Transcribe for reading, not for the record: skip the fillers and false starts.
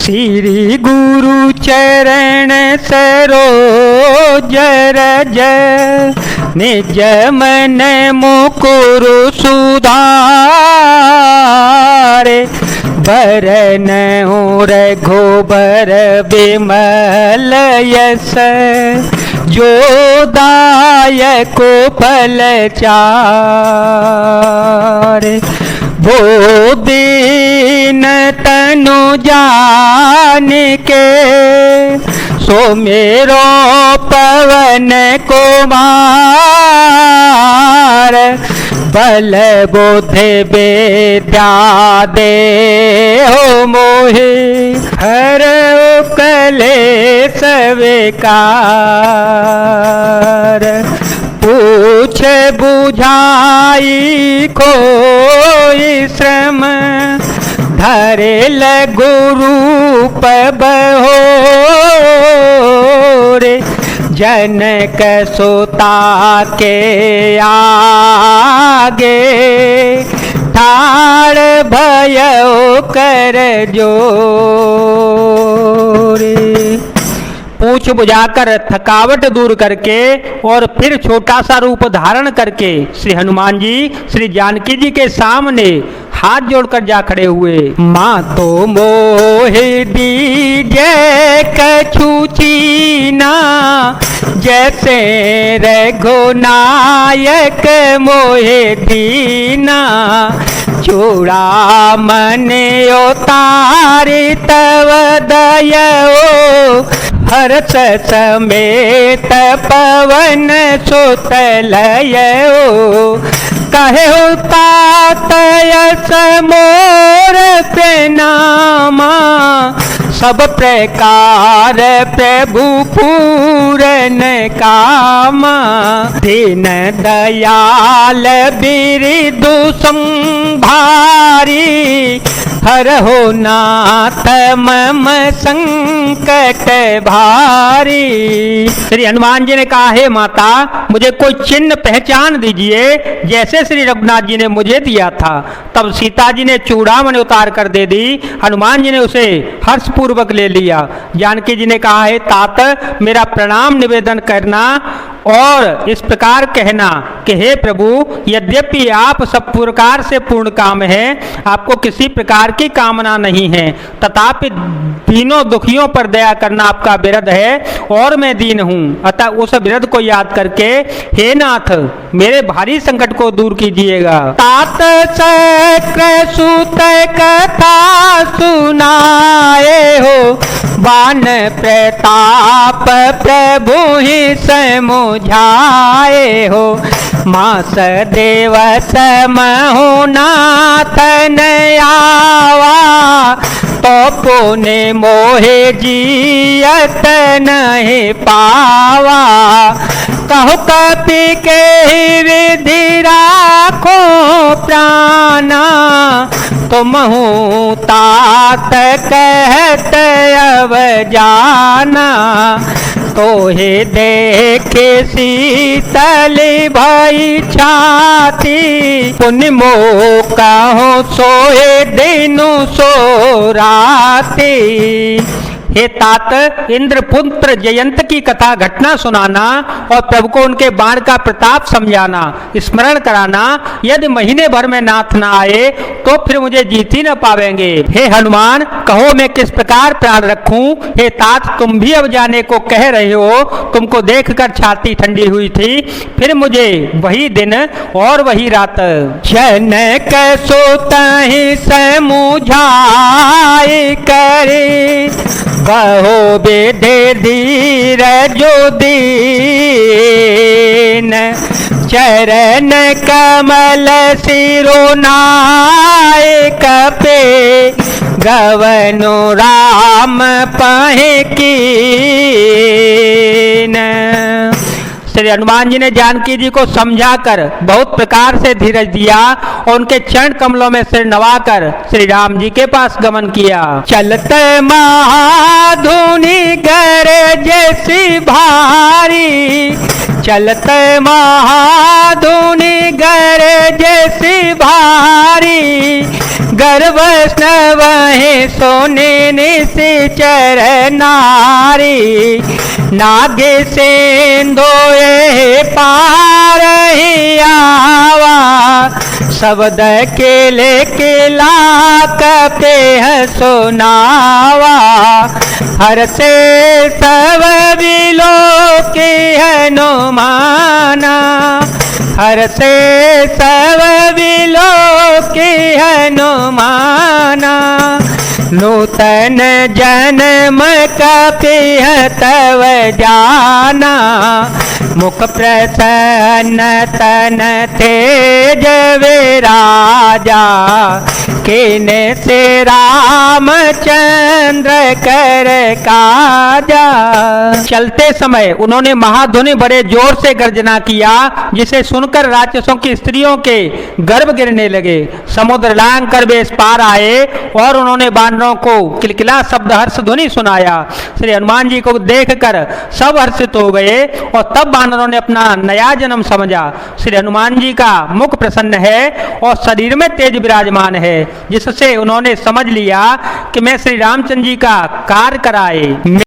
श्री गुरु चरण सरोज रज निज मन मुकुरु सुधारे बरन रघुबर बिमल यस जो दायको फल चारे वो दीन तनु जान के सो मेरो पवन कुमार बल बुद्धि विद्या दे हो मोहि हर कलेश विकार पूछ बुझाई कोई श्रम धरे गुरु बहोरे जनक सुता के आगे ठाड़ भयो कर जोरे। पूछ बुझाकर थकावट दूर करके और फिर छोटा सा रूप धारण करके श्री हनुमान जी श्री जानकी जी के सामने हाथ जोड़कर जा खड़े हुए। माँ तो मोहे दीजे कछु चीना जैसे रघुनायक मोहे दीना चूड़ा मन उतारे तव दयो हर्ष समेत पवन सुत लयो कहे तात यस मोर प्रणामा सब प्रकार प्रभु पूरन कामा दीन दयाल बिरदु संभारी हर हो नाथ मम संकट भारी। श्री हनुमान जी ने कहा हे माता मुझे कोई चिन्ह पहचान दीजिए जैसे श्री रघुनाथ जी ने मुझे दिया था। तब सीता जी ने चूड़ामणि उतार कर दे दी। हनुमान जी ने उसे हर्ष पूर्वक ले लिया। जानकी जी ने कहा है तात मेरा प्रणाम निवेदन करना और इस प्रकार कहना कि हे प्रभु यद्यपि आप सब प्रकार से पूर्ण काम है आपको किसी प्रकार की कामना नहीं है तथापि दीनों दुखियों पर दया करना आपका विरध है और मैं दीन हूँ अतः उस विरध को याद करके हे नाथ मेरे भारी संकट को दूर कीजिएगा। तात शक्र सुत कथा सुनाए हो बान प्रताप प्रभु ही समुझाए हो मास देव समहो नाथन आवा तो पुण्य मोहे जियत नहीं पावा कहो कपि के विधि राखो प्राणा तुम हूँ तात कहत अब जाना तो हे देखे शीतल भई छाती पुण्य मोका हो सोए दिनु सो राती। हे तात इंद्रपुत्र जयंत की कथा घटना सुनाना और प्रभु को उनके बाण का प्रताप समझाना स्मरण कराना। यदि महीने भर में नाथ न आए तो फिर मुझे जीत ही न पावेंगे। हे हनुमान कहो मैं किस प्रकार प्राण रखूं। हे तात तुम भी अब जाने को कह रहे हो तुमको देखकर छाती ठंडी हुई थी फिर मुझे वही दिन और वही रात जनक सोतहि समुझाए करे बहो विधि धीर जो दीन चरण कमल सिरोनायक पे गवनु राम पहे कीन। श्री हनुमान जी ने जानकी जी को समझाकर बहुत प्रकार से धीरज दिया और उनके चरण कमलों में सिर नवाकर श्री राम जी के पास गमन किया। चलत महाधुनि गरजसी भारी चलत महाधुनि गरजसी भारी, गर्भ वहे सोने निश्चर नारी, नागे सेंदोए पार ही आवा, शब्द के लेके लाक पे सुनावा, हर से सब बिलो के हनुमाना, हर से सब बिलो के हनुमाना, नूतन जन्म कपिह तव जाना, मुख प्रसन्न तन तेज विराजा, किने से रामचंद्र कर काजा। चलते समय उन्होंने महाध्वनि बड़े जोर से गर्जना किया, जिसे सुनकर राक्षसों की स्त्रियों के गर्भ गिरने लगे। समुद्र लांघ कर वे इस पार आए और उन्होंने बानरों को किलकिला शब्द हर्ष ध्वनि सुनाया। श्री हनुमान जी को देखकर सब हर्षित हो गए और तब बानरों ने अपना नया जन्म समझा। श्री हनुमान जी का मुख प्रसन्न है और शरीर में तेज विराजमान है, जिससे उन्होंने समझ लिया कि मैं श्री रामचंद्र जी का कार्य कराए।